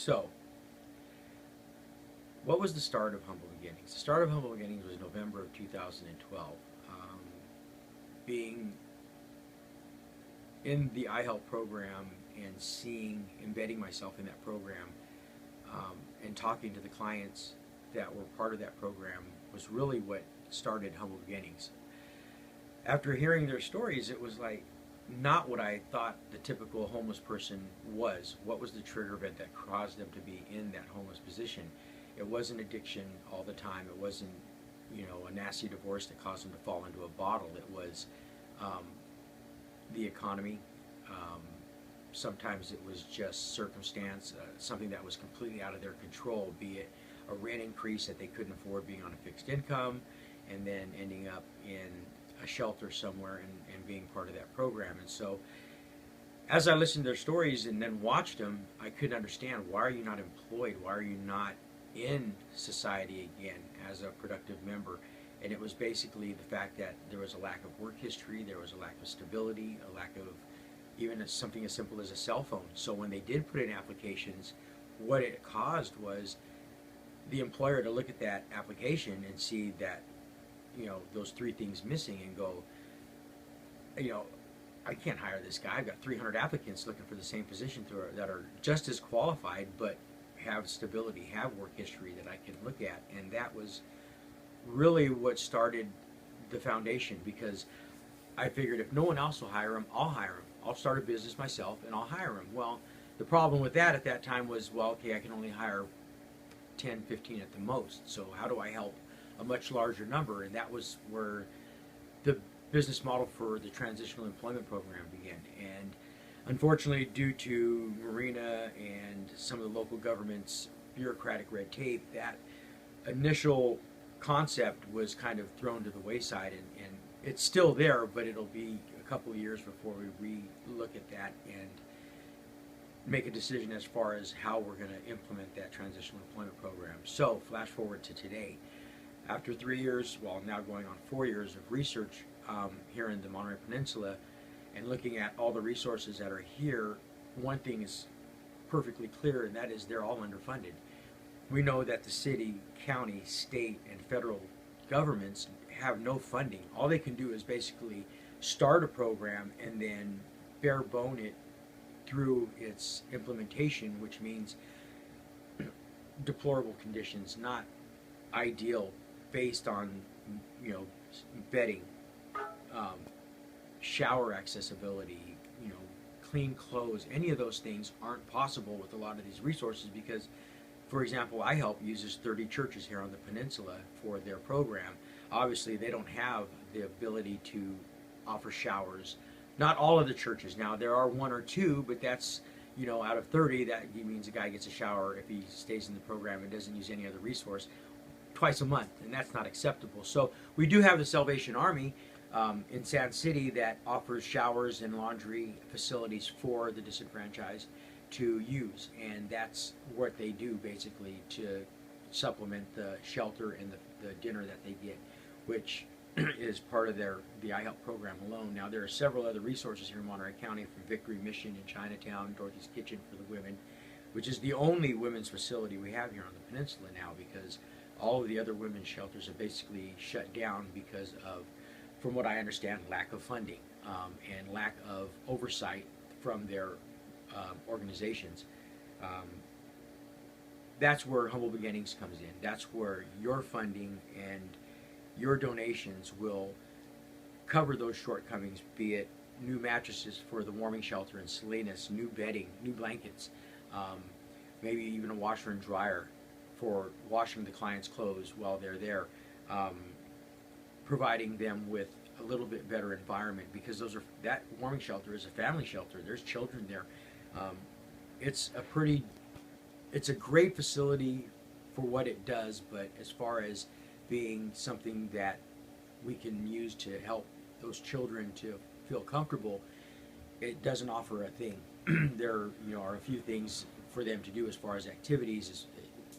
So, what was the start of Humble Beginnings? The start of Humble Beginnings was November of 2012. Being in the iHelp program and embedding myself in that program, and talking to the clients that were part of that program was really what started Humble Beginnings. After hearing their stories, it was like not what I thought the typical homeless person was. What was the trigger event that caused them to be in that homeless position? It wasn't addiction all the time. It wasn't, a nasty divorce that caused them to fall into a bottle. It was the economy. Sometimes it was just circumstance, something that was completely out of their control, be it a rent increase that they couldn't afford being on a fixed income, and then ending up in a shelter somewhere and being part of that program. And so as I listened to their stories and then watched them, I couldn't understand, why are you not employed? Why are you not in society again as a productive member? And it was basically the fact that there was a lack of work history, there was a lack of stability, a lack of even something as simple as a cell phone. So when they did put in applications, what it caused was the employer to look at that application and see that, those three things missing and go, I can't hire this guy. I've got 300 applicants looking for the same position that are just as qualified, but have stability, have work history that I can look at. And that was really what started the foundation, because I figured if no one else will hire him, I'll hire him. I'll start a business myself and I'll hire him. Well, the problem with that at that time was, well, okay, I can only hire 10, 15 at the most. So how do I help a much larger number? And that was where the business model for the transitional employment program began. And unfortunately, due to Marina and some of the local government's bureaucratic red tape, that initial concept was kind of thrown to the wayside, and it's still there, but it'll be a couple of years before we re-look at that and make a decision as far as how we're going to implement that transitional employment program. So flash forward to today. After 3 years, well, now going on 4 years of research here in the Monterey Peninsula and looking at all the resources that are here, one thing is perfectly clear, and that is they're all underfunded. We know that the city, county, state, and federal governments have no funding. All they can do is basically start a program and then bare bone it through its implementation, which means deplorable conditions, not ideal, based on bedding, shower accessibility, clean clothes. Any of those things aren't possible with a lot of these resources because, for example, iHelp uses 30 churches here on the peninsula for their program. Obviously, they don't have the ability to offer showers. Not all of the churches. Now, there are one or two, but that's, out of 30, that means a guy gets a shower if he stays in the program and doesn't use any other resource twice a month, and that's not acceptable. So we do have the Salvation Army in Sand City that offers showers and laundry facilities for the disenfranchised to use, and that's what they do basically to supplement the shelter and the dinner that they get, which is part of the iHelp program alone. Now, there are several other resources here in Monterey County, from Victory Mission in Chinatown, Dorothy's Kitchen for the women, which is the only women's facility we have here on the peninsula now, because all of the other women's shelters are basically shut down because of, from what I understand, lack of funding and lack of oversight from their organizations. That's where Humble Beginnings comes in. That's where your funding and your donations will cover those shortcomings, be it new mattresses for the warming shelter in Salinas, new bedding, new blankets, maybe even a washer and dryer for washing the client's clothes while they're there, providing them with a little bit better environment, because that warming shelter is a family shelter. There's children there. It's a great facility for what it does, but as far as being something that we can use to help those children to feel comfortable, it doesn't offer a thing. There are a few things for them to do as far as activities,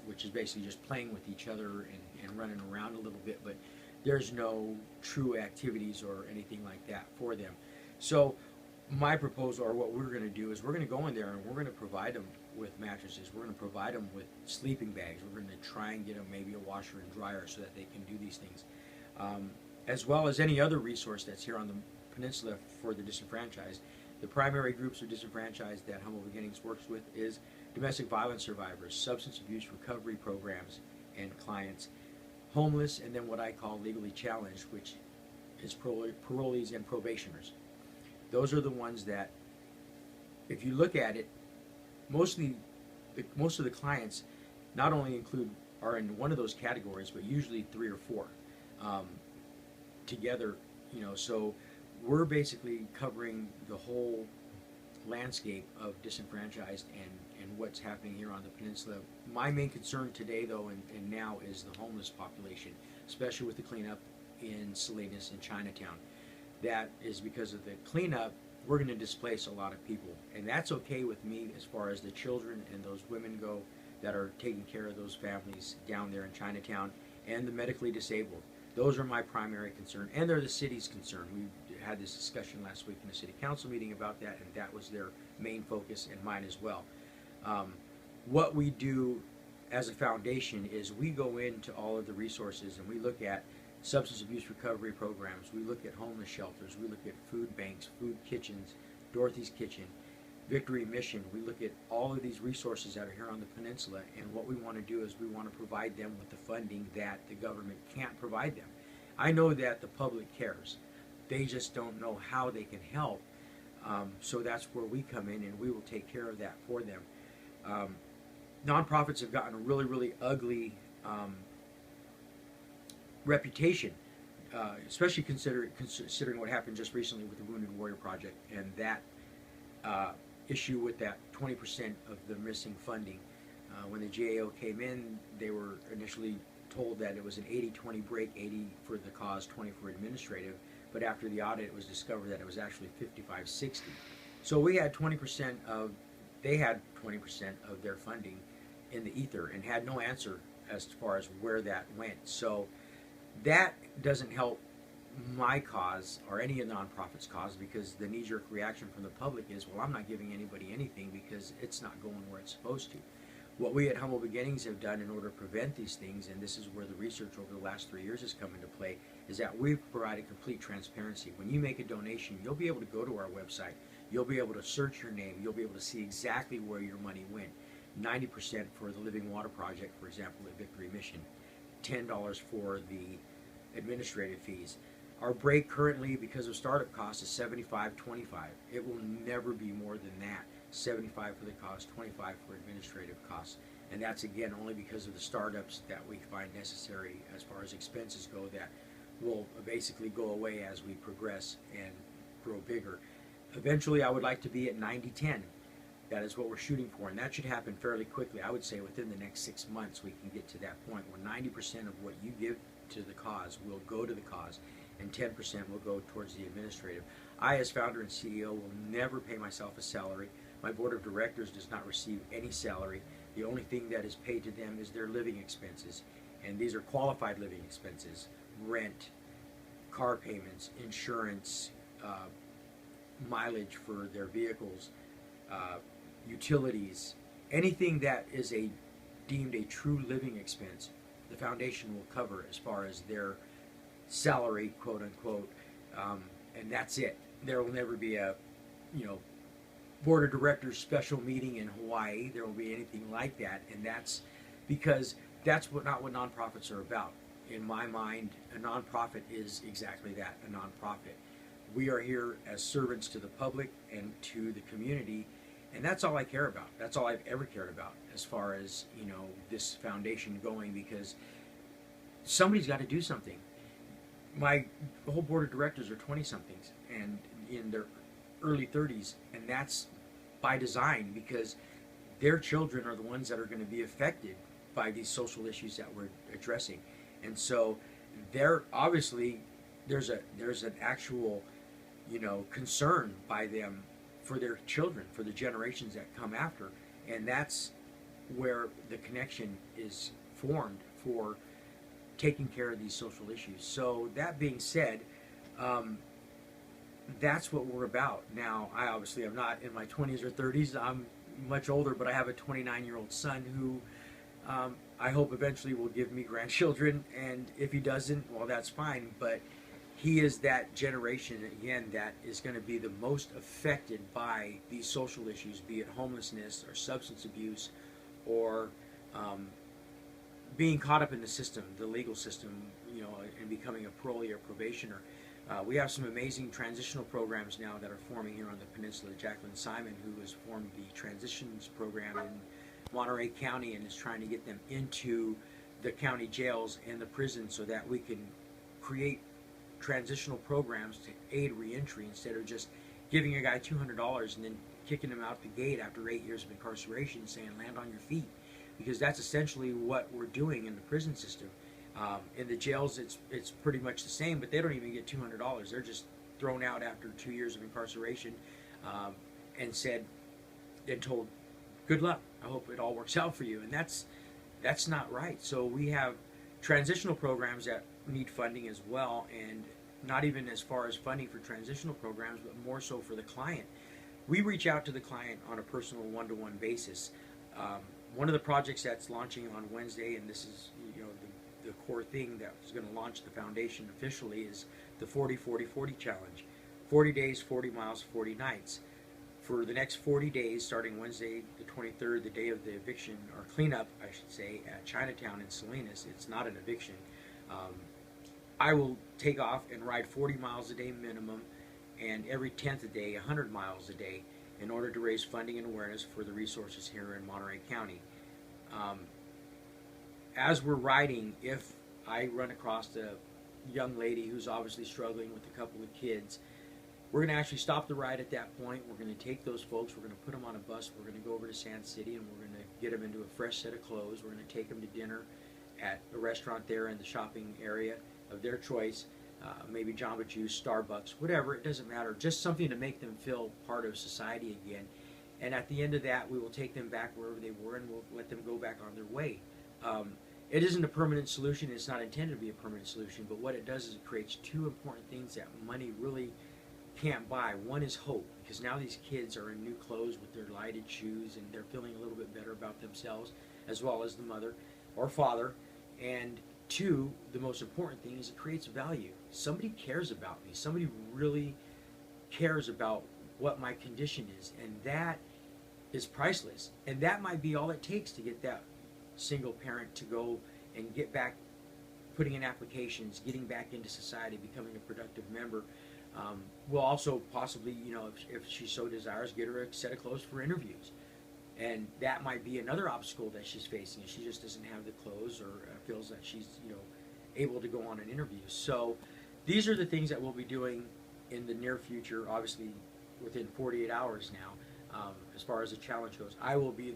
which is basically just playing with each other and running around a little bit, but there's no true activities or anything like that for them. So my proposal, or what we're going to do, is we're going to go in there and we're going to provide them with mattresses. We're going to provide them with sleeping bags. We're going to try and get them maybe a washer and dryer so that they can do these things, as well as any other resource that's here on the peninsula for the disenfranchised. The primary groups of disenfranchised that Humble Beginnings works with is domestic violence survivors, substance abuse recovery programs and clients, homeless, and then what I call legally challenged, which is parolees and probationers. Those are the ones that, if you look at it, most of the clients not only are in one of those categories, but usually 3 or 4 together. So we're basically covering the whole landscape of disenfranchised and what's happening here on the peninsula. My main concern today, though, and now, is the homeless population, especially with the cleanup in Salinas and Chinatown. That is because of the cleanup, we're going to displace a lot of people, and that's okay with me as far as the children and those women go that are taking care of those families down there in Chinatown, and the medically disabled. Those are my primary concern, and they're the city's concern. We had this discussion last week in the city council meeting about that, and that was their main focus, and mine as well. What we do as a foundation is we go into all of the resources and we look at substance abuse recovery programs, we look at homeless shelters, we look at food banks, food kitchens, Dorothy's Kitchen, Victory Mission. We look at all of these resources that are here on the peninsula, and what we want to do is we want to provide them with the funding that the government can't provide them. I know that the public cares. They just don't know how they can help. So that's where we come in, and we will take care of that for them. Nonprofits have gotten a really, really ugly reputation, especially considering what happened just recently with the Wounded Warrior Project and that issue with that 20% of the missing funding. When the GAO came in, they were initially told that it was an 80-20 break, 80 for the cause, 20 for administrative, but after the audit it was discovered that it was actually 55-60. So we had 20% of, they had 20% of their funding in the ether and had no answer as far as where that went. So that doesn't help my cause or any of the nonprofits' cause, because the knee-jerk reaction from the public is, well, I'm not giving anybody anything because it's not going where it's supposed to. What we at Humble Beginnings have done in order to prevent these things, and this is where the research over the last 3 years has come into play, is that we've provided complete transparency. When you make a donation, you'll be able to go to our website, you'll be able to search your name, you'll be able to see exactly where your money went. 90% for the Living Water Project, for example, at Victory Mission, $10 for the administrative fees. Our break currently, because of startup costs, is $75-25. It will never be more than that. $75 for the cost, $25 for administrative costs. And that's, again, only because of the startups that we find necessary as far as expenses go that will basically go away as we progress and grow bigger. Eventually, I would like to be at 90-10. That is what we're shooting for, and that should happen fairly quickly. I would say within the next 6 months we can get to that point where 90% of what you give to the cause will go to the cause, and 10% will go towards the administrative. I, as founder and CEO, will never pay myself a salary. My board of directors does not receive any salary. The only thing that is paid to them is their living expenses, and these are qualified living expenses: rent, car payments, insurance, mileage for their vehicles, utilities, anything that is deemed a true living expense, the foundation will cover as far as their salary, quote unquote, and that's it. There will never be a, board of directors special meeting in Hawaii. There will be anything like that, and that's because that's not what nonprofits are about. In my mind, a nonprofit is exactly that, a nonprofit. We are here as servants to the public and to the community, and that's all I care about. That's all I've ever cared about as far as, this foundation going, because somebody's got to do something. My whole board of directors are 20-somethings and in their early 30s, and that's by design, because their children are the ones that are going to be affected by these social issues that we're addressing. And so they're obviously, there's an actual concern by them for their children, for the generations that come after, and that's where the connection is formed for taking care of these social issues. So that being said, that's what we're about. Now, I obviously am not in my 20s or 30s. I'm much older, but I have a 29-year-old son who I hope eventually will give me grandchildren, and if he doesn't, well, that's fine. But he is that generation again that is going to be the most affected by these social issues, be it homelessness or substance abuse, or being caught up in the system, the legal system, and becoming a parolee or probationer. We have some amazing transitional programs now that are forming here on the peninsula. Jacqueline Simon, who has formed the transitions program in Monterey County and is trying to get them into the county jails and the prisons so that we can create transitional programs to aid reentry instead of just giving a guy $200 and then kicking him out the gate after 8 years of incarceration saying land on your feet, because that's essentially what we're doing in the prison system. In the jails it's pretty much the same, but they don't even get $200. They're just thrown out after 2 years of incarceration and told good luck, I hope it all works out for you, and that's not right. So we have transitional programs that need funding as well, and not even as far as funding for transitional programs, but more so for the client. We reach out to the client on a personal one-to-one basis. One of the projects that's launching on Wednesday, and this is the core thing that is going to launch the foundation officially, is the 40-40-40 challenge. 40 days, 40 miles, 40 nights. For the next 40 days, starting Wednesday the 23rd, the day of the eviction, or cleanup, I should say, at Chinatown in Salinas. It's not an eviction. I will take off and ride 40 miles a day minimum, and every 10th a day, 100 miles a day, in order to raise funding and awareness for the resources here in Monterey County. As we're riding, if I run across a young lady who's obviously struggling with a couple of kids, we're going to actually stop the ride at that point. We're going to take those folks, we're going to put them on a bus, we're going to go over to Sand City, and we're going to get them into a fresh set of clothes. We're going to take them to dinner at a restaurant there in the shopping area of their choice, maybe Jamba Juice, Starbucks, whatever, it doesn't matter. Just something to make them feel part of society again. And at the end of that, we will take them back wherever they were, and we'll let them go back on their way. It isn't a permanent solution. It's not intended to be a permanent solution, but what it does is it creates two important things that money really can't buy. One is hope, because now these kids are in new clothes with their lighted shoes, and they're feeling a little bit better about themselves, as well as the mother or father. And two, the most important thing is it creates value. Somebody cares about me. Somebody really cares about what my condition is, and that is priceless. And that might be all it takes to get that single parent to go and get back, putting in applications, getting back into society, becoming a productive member. We'll also possibly, if she so desires, get her a set of clothes for interviews. And that might be another obstacle that she's facing, if she just doesn't have the clothes, or feels that she's, able to go on an interview. So these are the things that we'll be doing in the near future, obviously within 48 hours now, as far as the challenge goes. I will be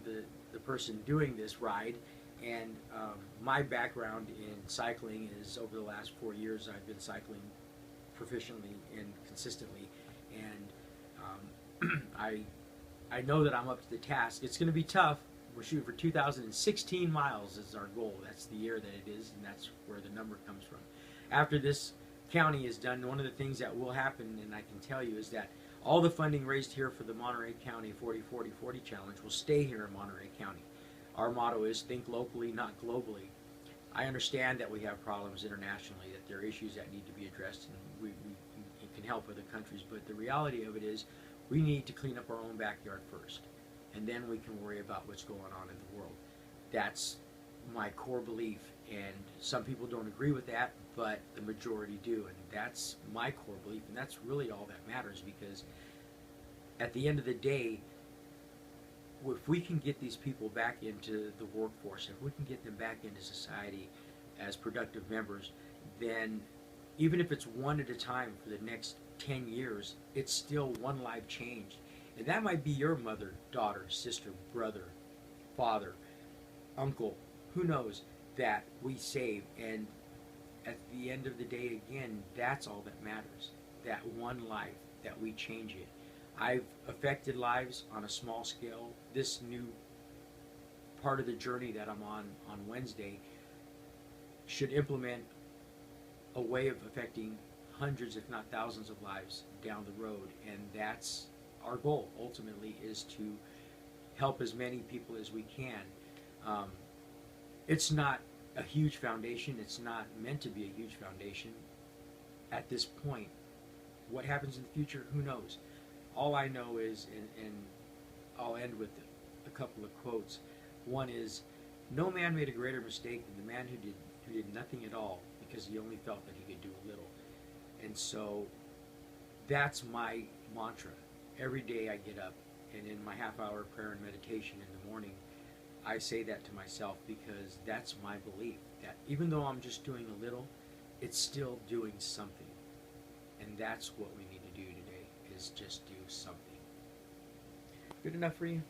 the person doing this ride, and my background in cycling is, over the last 4 years, I've been cycling proficiently and consistently, and I know that I'm up to the task. It's going to be tough. We're shooting for 2,016 miles is our goal. That's the year that it is, and that's where the number comes from. After this county is done, one of the things that will happen, and I can tell you, is that all the funding raised here for the Monterey County 40-40-40 Challenge will stay here in Monterey County. Our motto is think locally, not globally. I understand that we have problems internationally, that there are issues that need to be addressed, and we can help other countries, but the reality of it is we need to clean up our own backyard first, and then we can worry about what's going on in the world. That's my core belief, and some people don't agree with that, but the majority do, and that's my core belief, and that's really all that matters, because at the end of the day, if we can get these people back into the workforce, if we can get them back into society as productive members, then even if it's one at a time for the next 10 years, it's still one life changed. And that might be your mother, daughter, sister, brother, father, uncle, who knows, that we save. And at the end of the day, again, that's all that matters. That one life, that we change it. I've affected lives on a small scale. This new part of the journey that I'm on Wednesday should implement a way of affecting hundreds, if not thousands, of lives down the road. And that's our goal, ultimately, is to help as many people as we can. It's not a huge foundation. It's not meant to be a huge foundation at this point. What happens in the future, who knows? All I know is, and I'll end with a couple of quotes. One is, no man made a greater mistake than the man who did nothing at all because he only felt that he could do a little. And so that's my mantra. Every day I get up, and in my half-hour prayer and meditation in the morning, I say that to myself because that's my belief, that even though I'm just doing a little, it's still doing something. And that's what we need to do today, is just do something. Good enough for you?